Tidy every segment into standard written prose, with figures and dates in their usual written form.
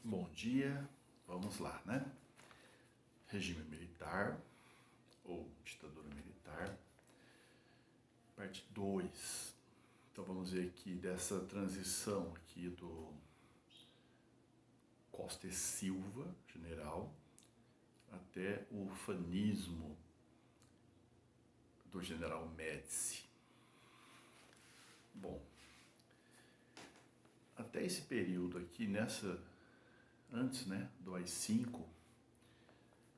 Bom dia, vamos lá, né? Regime militar ou ditadura militar, parte 2. Então vamos ver aqui dessa transição aqui do Costa e Silva, general, até o fanismo do general Médici. Bom, até esse período aqui, antes, né, do AI-5,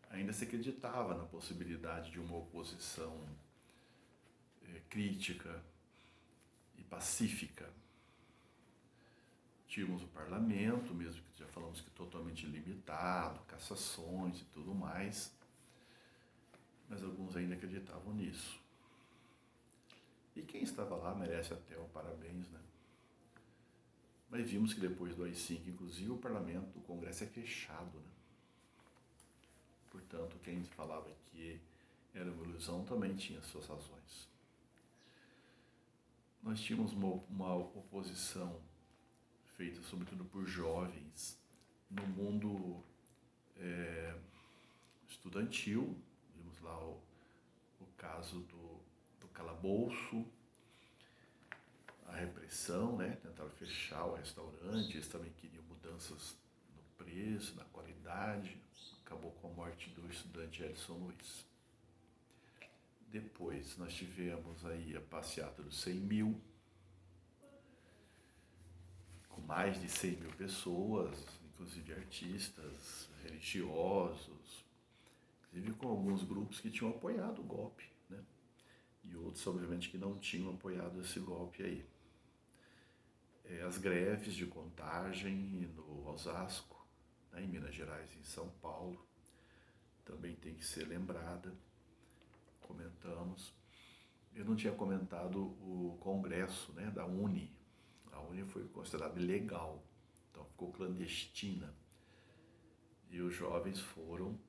ainda se acreditava na possibilidade de uma oposição crítica e pacífica. Tínhamos o parlamento, mesmo que já falamos que totalmente limitado, cassações e tudo mais, mas alguns ainda acreditavam nisso. E quem estava lá merece até o parabéns, né? Mas vimos que depois do AI-5, inclusive, o parlamento, o Congresso é fechado, né? Portanto, quem falava que era uma ilusão também tinha suas razões. Nós tínhamos uma oposição feita sobretudo por jovens no mundo estudantil. Vimos lá o caso do calabouço, a repressão, né? Tentaram fechar o restaurante, eles também queriam mudanças no preço, na qualidade. Acabou com a morte do estudante Edson Luiz. Depois nós tivemos aí a passeata dos 100 mil, com mais de 100 mil pessoas, inclusive artistas, religiosos, inclusive com alguns grupos que tinham apoiado o golpe, né? E outros, obviamente, que não tinham apoiado esse golpe aí. As greves de Contagem no Osasco, né, em Minas Gerais e em São Paulo, também tem que ser lembrada. Comentamos. Eu não tinha comentado o congresso, né, da UNE. A UNE foi considerada ilegal, então ficou clandestina. E os jovens foram,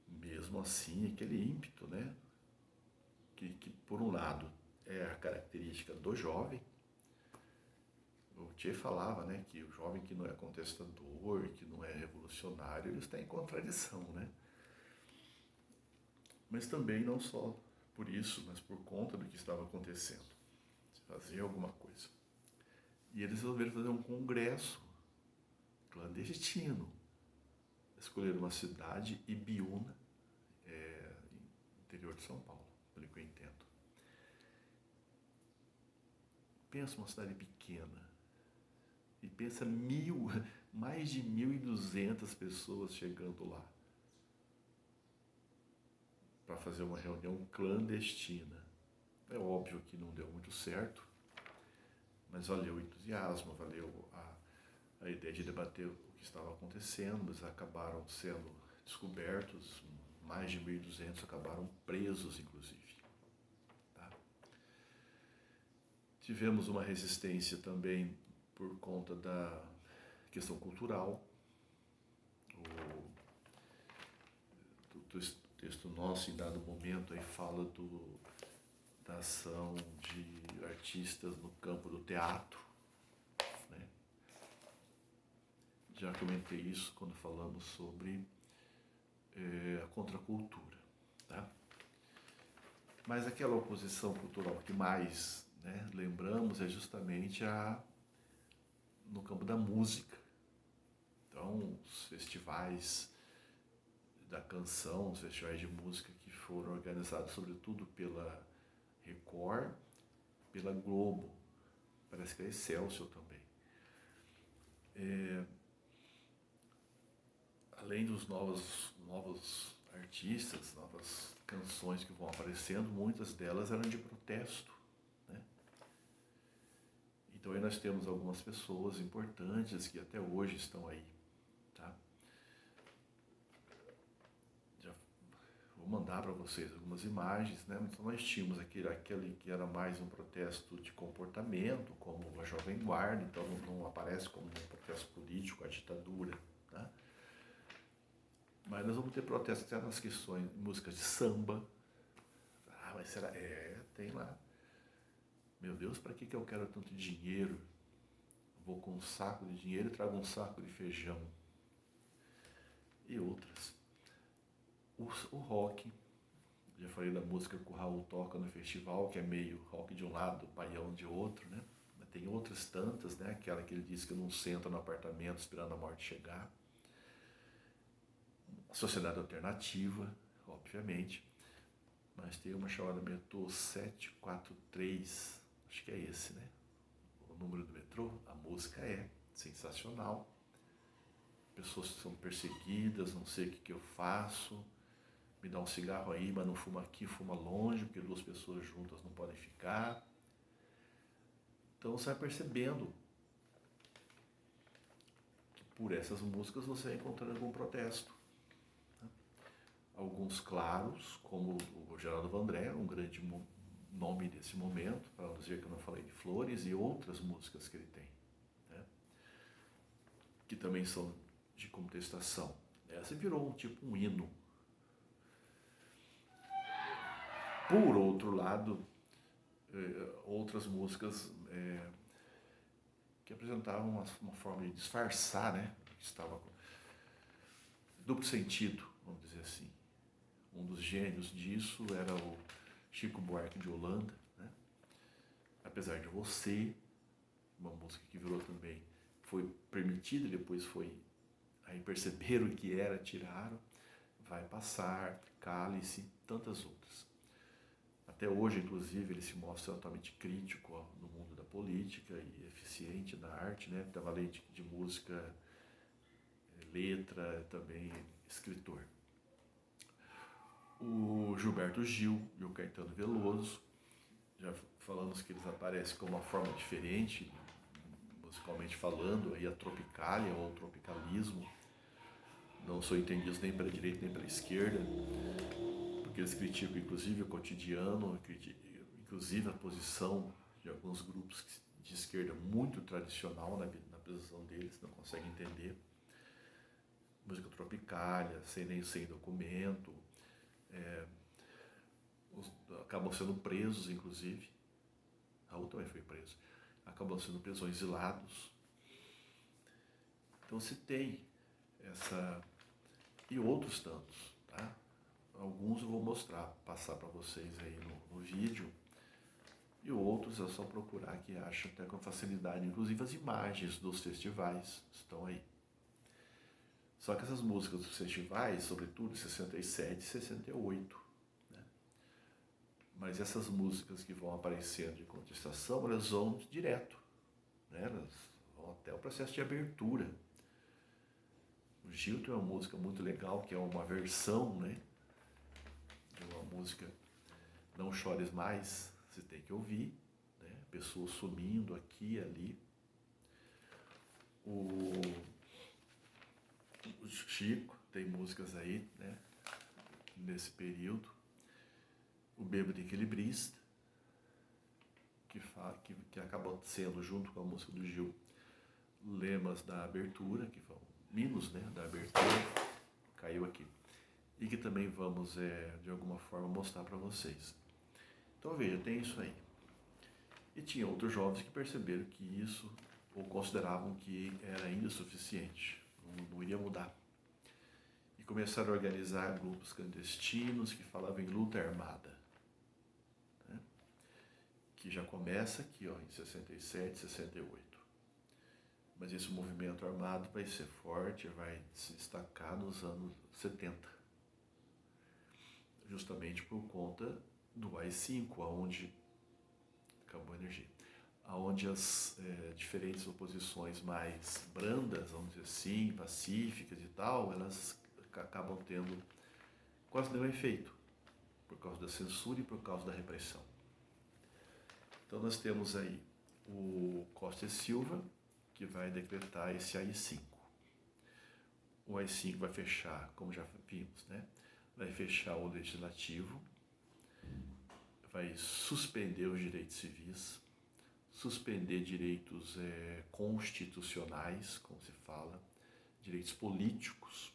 mesmo assim, aquele ímpeto, né, que por um lado é a característica do jovem. O Che falava, né, que o jovem que não é contestador, que não é revolucionário, ele está em contradição, né? Mas também não só por isso, mas por conta do que estava acontecendo. Se fazia alguma coisa. E eles resolveram fazer um congresso clandestino. Escolheram uma cidade, Ibiúna, interior de São Paulo, pelo que eu entendo. Pensa uma cidade pequena. E pensa mais de 1.200 pessoas chegando lá para fazer uma reunião clandestina. É óbvio que não deu muito certo, mas valeu o entusiasmo, valeu a ideia de debater o que estava acontecendo. Mas acabaram sendo descobertos, mais de 1.200 acabaram presos, inclusive. Tá? Tivemos uma resistência também por conta da questão cultural. O texto nosso, em dado momento, aí fala da ação de artistas no campo do teatro, né? Já comentei isso quando falamos sobre a contracultura, tá? Mas aquela oposição cultural que mais, né, lembramos é justamente no campo da música. Então, os festivais da canção, os festivais de música que foram organizados sobretudo pela Record, pela Globo, parece que é Excelsior também. Além dos novos artistas, novas canções que vão aparecendo, muitas delas eram de protesto, né? Então aí nós temos algumas pessoas importantes que até hoje estão aí, tá? Já vou mandar para vocês algumas imagens, né? Então nós tínhamos aquele que era mais um protesto de comportamento, como a Jovem Guarda, então não aparece como um protesto político, a ditadura, tá? Mas nós vamos ter protestos até nas questões, músicas de samba. Ah, mas será? Tem lá. Meu Deus, para que eu quero tanto dinheiro? Vou com um saco de dinheiro e trago um saco de feijão. e outras. O rock, já falei da música que o Raul toca no festival, que é meio rock de um lado, baião de outro, né? Mas tem outras tantas, né? Aquela que ele diz que não senta no apartamento esperando a morte chegar. A Sociedade Alternativa, obviamente. Mas tem uma chamada Metrô 743, acho que é esse, né? O número do metrô. A música é sensacional. Pessoas são perseguidas, não sei o que eu faço. Me dá um cigarro aí, mas não fuma aqui, fuma longe, porque duas pessoas juntas não podem ficar. Então você vai percebendo que por essas músicas você vai encontrando algum protesto. Alguns claros, como o Geraldo Vandré, um grande nome desse momento, para não dizer que eu não falei de Flores, e outras músicas que ele tem, né? Que também são de contestação. Essa virou um hino. Por outro lado, outras músicas que apresentavam uma forma de disfarçar, né? Estava com duplo sentido, vamos dizer assim. Um dos gênios disso era o Chico Buarque de Holanda, né? Apesar de Você, uma música que virou também, foi permitida, depois foi, aí perceberam o que era, tiraram. Vai Passar, Cálice, tantas outras. Até hoje, inclusive, ele se mostra altamente crítico no mundo da política e eficiente da arte, né? Estava além de música, letra, também escritor. O Gilberto Gil e o Caetano Veloso, já falamos que eles aparecem com uma forma diferente, musicalmente falando, aí a tropicália ou o tropicalismo, não são entendidos nem para a direita nem para a esquerda, porque eles criticam inclusive o cotidiano, inclusive a posição de alguns grupos de esquerda muito tradicional na posição deles, não conseguem entender. Música tropicália, sem documento, acabam sendo presos, inclusive. Raul também foi preso. Acabam sendo presos, exilados. Então se tem essa... E outros tantos, tá? Alguns eu vou mostrar, passar para vocês aí no vídeo. E outros é só procurar que acha até com facilidade. Inclusive as imagens dos festivais estão aí. Só que essas músicas dos festivais, sobretudo 67 e 68, né? Mas essas músicas que vão aparecendo de contestação, elas vão direto, né? Elas vão até o processo de abertura. O Gil tem uma música muito legal, que é uma versão, né, de uma música Não Chores Mais, você tem que ouvir, né? Pessoas sumindo aqui e ali. O Chico tem músicas aí, né, nesse período. O Bêbado Equilibrista, que acabou sendo, junto com a música do Gil, lemas da abertura, que foram hinos, né, da abertura, caiu aqui. E que também vamos, de alguma forma, mostrar para vocês. Então veja, tem isso aí. E tinha outros jovens que perceberam que isso, ou consideravam que era ainda suficiente, não iria mudar. E começaram a organizar grupos clandestinos que falavam em luta armada, né? Que já começa aqui, ó, em 67, 68. Mas esse movimento armado vai ser forte, vai se destacar nos anos 70. Justamente por conta do AI-5, onde acabou a energia, onde as diferentes oposições mais brandas, vamos dizer assim, pacíficas e tal, elas acabam tendo quase nenhum efeito, por causa da censura e por causa da repressão. Então nós temos aí o Costa e Silva, que vai decretar esse AI-5. O AI-5 vai fechar, como já vimos, né? Vai fechar o legislativo, vai suspender os direitos civis, suspender direitos constitucionais, como se fala, direitos políticos,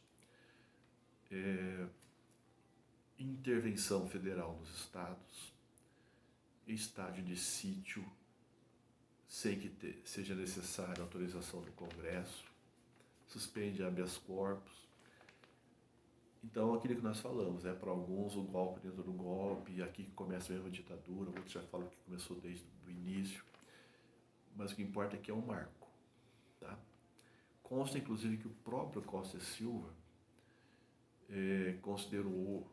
intervenção federal nos estados, estádio de sítio, sem que seja necessária a autorização do Congresso, suspende habeas corpus, Então, aquilo que nós falamos, para alguns o golpe dentro do golpe, aqui que começa mesmo a ditadura, outros já falam que começou desde o início, mas o que importa é que é um marco. Tá? Consta, inclusive, que o próprio Costa e Silva considerou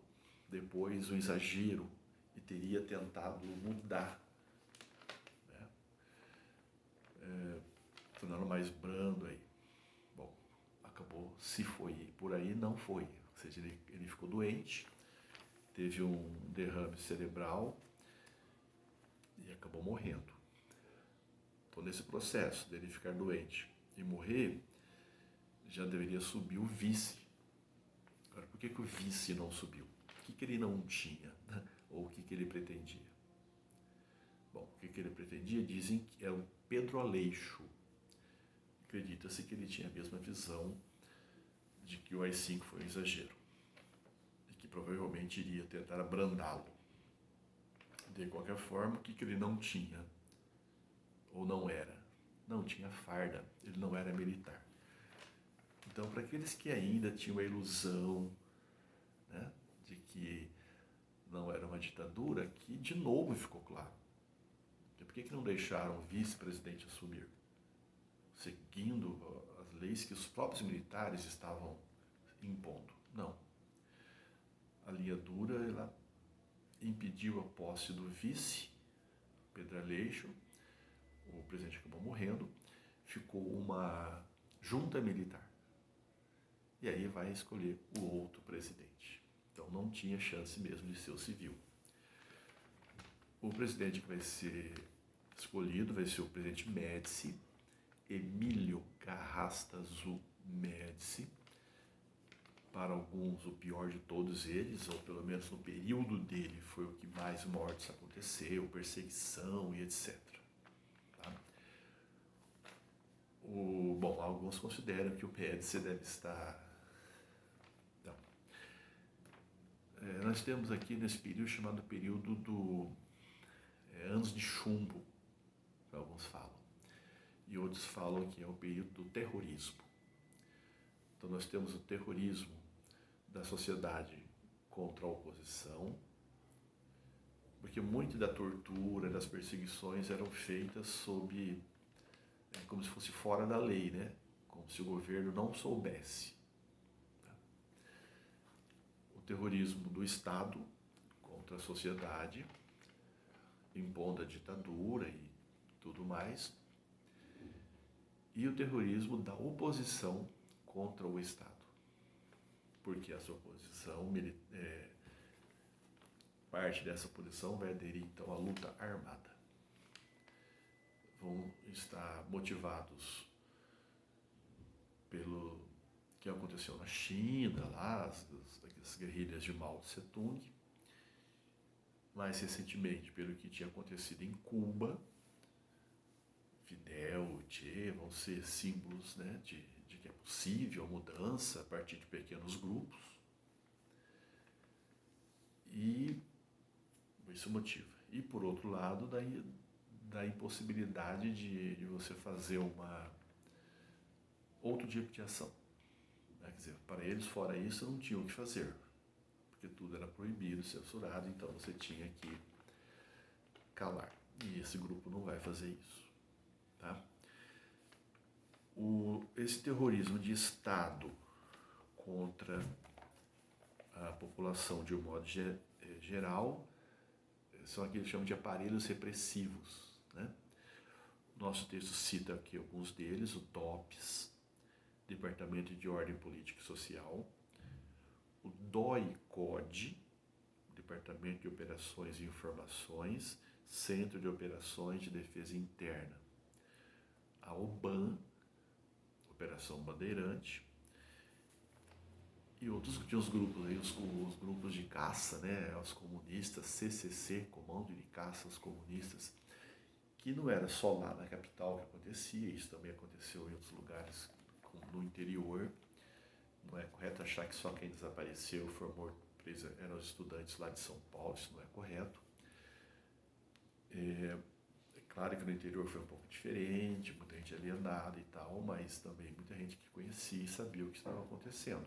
depois um exagero e teria tentado mudar, né? Tornando mais brando aí. Bom, acabou, se foi por aí, não foi. Ou seja, ele ficou doente, teve um derrame cerebral e acabou morrendo. Então, nesse processo dele ficar doente e morrer, já deveria subir o vice. Agora, por que o vice não subiu? O que ele não tinha? Né? Ou o que ele pretendia? Bom, o que ele pretendia? Dizem que era o Pedro Aleixo. Acredita-se que ele tinha a mesma visão de que o AI-5 foi um exagero e que provavelmente iria tentar abrandá-lo. De qualquer forma, o que ele não tinha ou não era? Não tinha farda, ele não era militar. Então, para aqueles que ainda tinham a ilusão, né, de que não era uma ditadura, que de novo ficou claro. Por que não deixaram o vice-presidente assumir? Seguindo as leis que os próprios militares estavam impondo. Não. A linha dura, ela impediu a posse do vice, Pedro Aleixo, o presidente acabou morrendo, ficou uma junta militar. E aí vai escolher o outro presidente. Então não tinha chance mesmo de ser o civil. O presidente que vai ser escolhido vai ser o presidente Médici, Emílio Garrastazu Médici. Para alguns, o pior de todos eles, ou pelo menos no período dele, foi o que mais mortes aconteceu, perseguição e etc. Tá? Bom, alguns consideram que o Médici deve estar... Não. Nós temos aqui nesse período chamado período do anos de chumbo, que alguns falam. E outros falam que é o período do terrorismo. Então nós temos o terrorismo da sociedade contra a oposição, porque muito da tortura, das perseguições eram feitas sob, como se fosse fora da lei, né? Como se o governo não soubesse. O terrorismo do Estado contra a sociedade, impondo a ditadura e tudo mais, e o terrorismo da oposição contra o Estado, porque essa oposição, parte dessa oposição vai aderir então à luta armada. Vão estar motivados pelo que aconteceu na China, lá, as guerrilhas de Mao Tse Tung, mais recentemente pelo que tinha acontecido em Cuba. Fidel, Che vão ser símbolos, né, de que é possível a mudança a partir de pequenos grupos. E isso motiva. E por outro lado, da impossibilidade de você fazer outro tipo de ação. Quer dizer, para eles, fora isso, não tinham o que fazer, porque tudo era proibido, censurado, então você tinha que calar. E esse grupo não vai fazer isso. Tá? Esse terrorismo de Estado contra a população de um modo geral são aqueles que chamam de aparelhos repressivos. Né? Nosso texto cita aqui alguns deles: o DOPS, Departamento de Ordem Política e Social, o DOI-CODE, Departamento de Operações e Informações, Centro de Operações de Defesa Interna, a OBAN, Operação Bandeirante, e outros grupos, aí, os grupos de caça, né, os comunistas, CCC, Comando de Caça aos Comunistas, que não era só lá na capital que acontecia, isso também aconteceu em outros lugares, como no interior. Não é correto achar que só quem desapareceu, foi morto, preso, eram os estudantes lá de São Paulo, isso não é correto. É claro que no interior foi um pouco diferente, muita gente alienada e tal, mas também muita gente que conhecia e sabia o que estava acontecendo.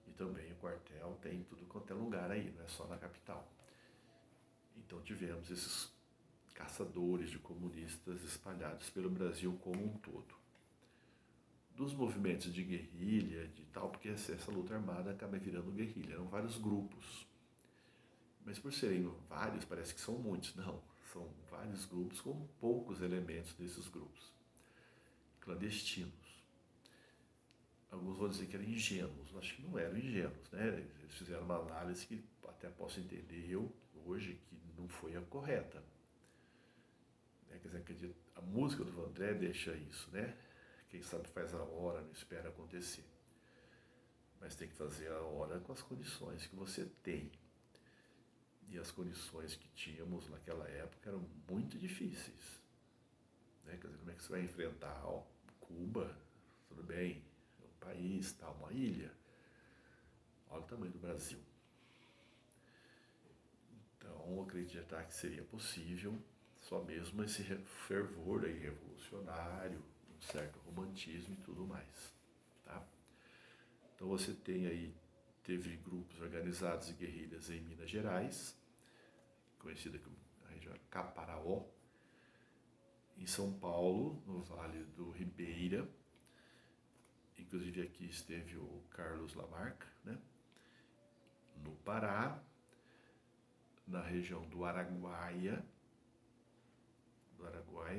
E também o quartel tem tudo quanto é lugar aí, não é só na capital. Então tivemos esses caçadores de comunistas espalhados pelo Brasil como um todo. Dos movimentos de guerrilha, de tal, porque essa luta armada acaba virando guerrilha, eram vários grupos. Mas por serem vários, parece que são muitos. Não, são vários grupos com poucos elementos desses grupos, clandestinos. Alguns vão dizer que eram ingênuos, acho que não eram ingênuos, né? Eles fizeram uma análise que até posso entender eu, hoje, que não foi a correta. Quer dizer, a música do Vandré deixa isso, né? Quem sabe faz a hora, não espera acontecer. Mas tem que fazer a hora com as condições que você tem. E as condições que tínhamos naquela época eram muito difíceis. Quer dizer, como é que você vai enfrentar Cuba? Tudo bem, é um país, tá, uma ilha. Olha o tamanho do Brasil. Então, acreditar que seria possível, só mesmo esse fervor aí revolucionário, um certo romantismo e tudo mais. Tá? Então você tem aí, teve grupos organizados e guerrilhas em Minas Gerais, conhecida como a região Caparaó, em São Paulo, no Vale do Ribeira, inclusive aqui esteve o Carlos Lamarck, né? No Pará, na região do Araguaia.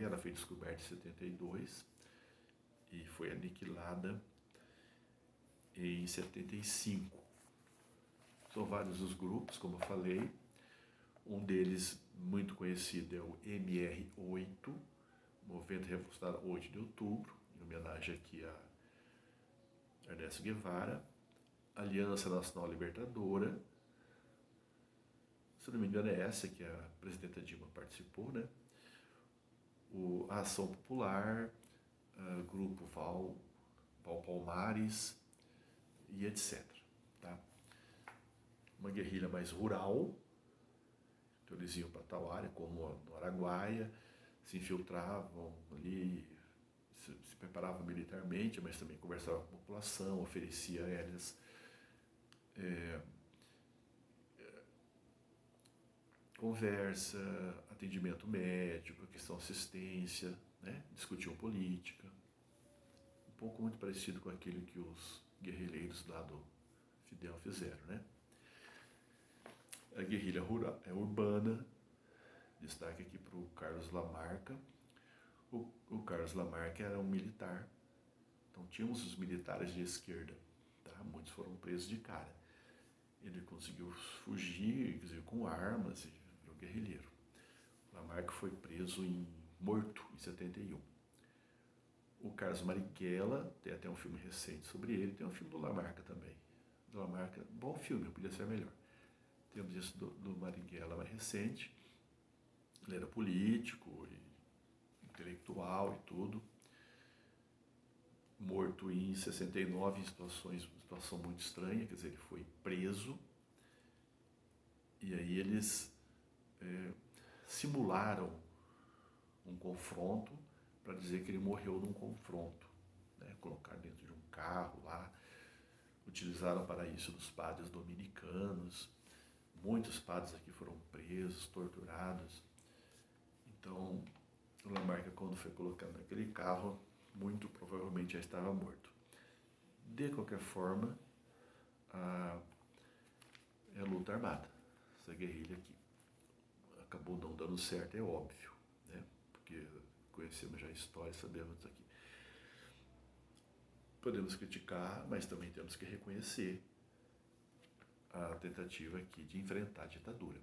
Ela foi descoberta em 72 e foi aniquilada em 75. São vários os grupos, como eu falei. Um deles, muito conhecido, é o MR8, Movimento Revolucionário 8 de Outubro, em homenagem aqui a Ernesto Guevara. Aliança Nacional Libertadora, se não me engano é essa que a presidenta Dilma participou, né? A Ação Popular, Grupo Val Palmares e etc. Tá? Uma guerrilha mais rural, então eles iam para tal área, como no Araguaia, se infiltravam ali, se preparavam militarmente, mas também conversavam com a população, oferecia a eles conversa, atendimento médico, questão assistência, né? Discutiam política. Um pouco muito parecido com aquilo que os guerrilheiros lá do Fidel fizeram, né? A guerrilha rural, urbana, destaque aqui para o Carlos Lamarck. O Carlos Lamarck era um militar, então tínhamos os militares de esquerda, tá? Muitos foram presos de cara. Ele conseguiu fugir, inclusive com armas, e virou guerrilheiro. Lamarck foi preso morto em 71. O Carlos Marighella, tem até um filme recente sobre ele, tem um filme do Lamarck também. Do Lamarck, bom filme, podia ser melhor. Temos isso do Marighella mais recente. Ele era político, intelectual e tudo. Morto em 69 em situação muito estranha, quer dizer, ele foi preso. E aí eles simularam um confronto para dizer que ele morreu num confronto, né? Colocaram dentro de um carro lá, utilizaram para isso dos padres dominicanos. Muitos padres aqui foram presos, torturados. Então, o Lamarck, quando foi colocado naquele carro, muito provavelmente já estava morto. De qualquer forma, é a luta armada, essa guerrilha aqui. Acabou não dando certo, é óbvio, né? Porque conhecemos já a história, sabemos isso aqui. Podemos criticar, mas também temos que reconhecer a tentativa aqui de enfrentar a ditadura.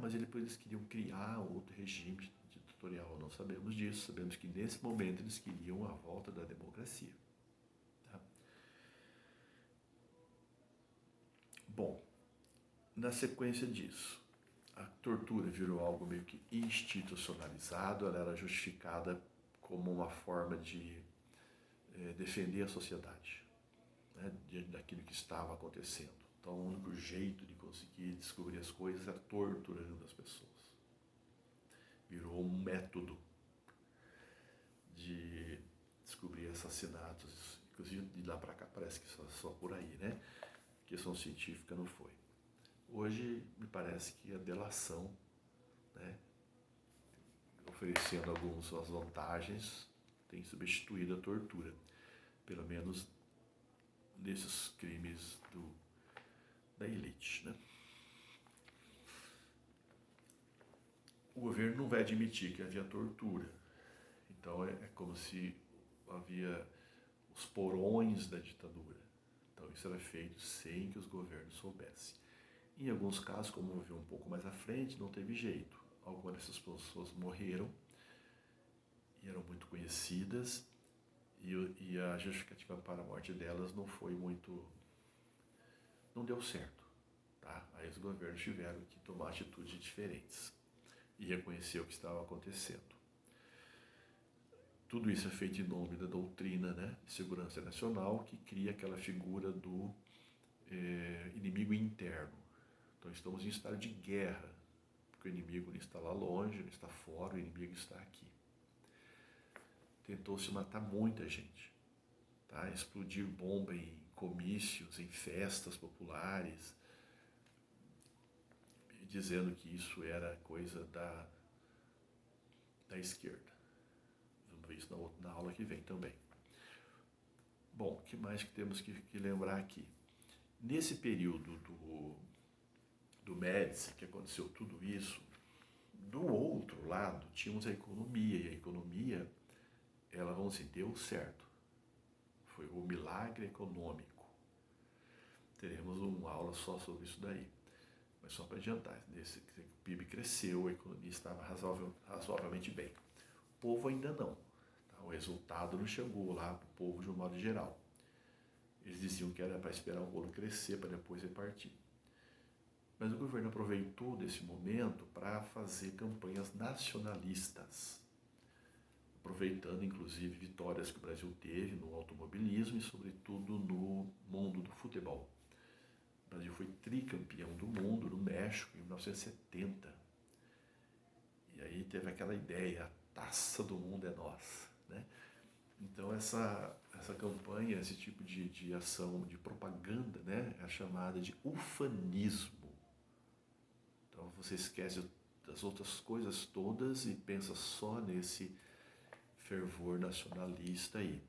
Mas eles queriam criar outro regime ditatorial. Não sabemos disso, sabemos que nesse momento eles queriam a volta da democracia. Tá? Bom, na sequência disso, a tortura virou algo meio que institucionalizado, ela era justificada como uma forma de defender a sociedade, né, diante daquilo que estava acontecendo. Então, o único jeito de conseguir descobrir as coisas era torturando as pessoas. Virou um método de descobrir assassinatos, inclusive de lá para cá parece que só por aí, né? questão científica não foi. Hoje, me parece que a delação, né, oferecendo algumas vantagens, tem substituído a tortura, pelo menos nesses crimes da elite, né? O governo não vai admitir que havia tortura. Então é como se havia os porões da ditadura. Então isso era feito sem que os governos soubessem. Em alguns casos, como eu vi um pouco mais à frente, não teve jeito. Algumas dessas pessoas morreram e eram muito conhecidas, e a justificativa para a morte delas não foi muito... não deu certo. Tá? Aí os governos tiveram que tomar atitudes diferentes e reconhecer o que estava acontecendo. Tudo isso é feito em nome da doutrina, né, de segurança nacional, que cria aquela figura do inimigo interno. Então estamos em estado de guerra, porque o inimigo não está lá longe, não está fora, o inimigo está aqui. Tentou-se matar muita gente, tá? Explodir bomba em comícios, em festas populares, dizendo que isso era coisa da esquerda. Vamos ver isso na aula que vem também. Bom, o que mais que temos que lembrar aqui? Nesse período do Médici, que aconteceu tudo isso, do outro lado tínhamos a economia, e a economia, ela, vamos dizer, deu certo. Foi o milagre econômico. Teremos uma aula só sobre isso daí. Mas só para adiantar, o PIB cresceu, a economia estava razoavelmente bem. O povo ainda não. Tá? O resultado não chegou lá para o povo de um modo geral. Eles diziam que era para esperar o bolo crescer para depois repartir. Mas o governo aproveitou desse momento para fazer campanhas nacionalistas, aproveitando inclusive vitórias que o Brasil teve no automobilismo e sobretudo no mundo do futebol. O Brasil foi tricampeão do mundo no México em 1970. E aí teve aquela ideia, a taça do mundo é nossa, né? Então essa campanha, esse tipo de ação, de propaganda, né, é chamada de ufanismo. Então você esquece das outras coisas todas e pensa só nesse fervor nacionalista aí.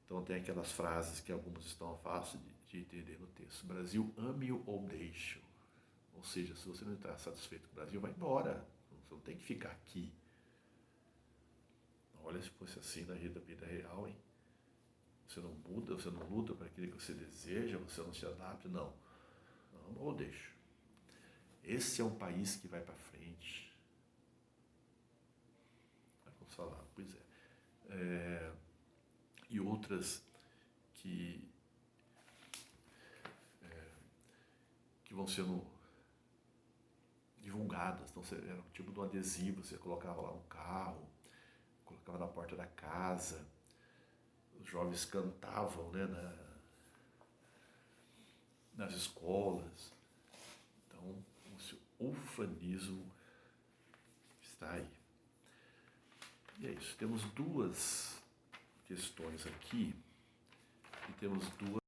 Então tem aquelas frases que alguns estão fáceis de entender no texto. Brasil, ame-o ou deixe-o. Ou seja, se você não está satisfeito com o Brasil, vai embora. Você não tem que ficar aqui. Olha, se fosse assim na vida real, hein? Você não muda, você não luta para aquilo que você deseja, você não se adapta, não. Não, ou deixa. Esse é um país que vai para frente. Vamos falar, pois é. E outras que vão sendo divulgadas. Então, era um tipo de um adesivo, você colocava lá no carro, colocava na porta da casa. Os jovens cantavam, né, nas escolas. Então, o ufanismo está aí. E é isso. Temos duas questões aqui e temos duas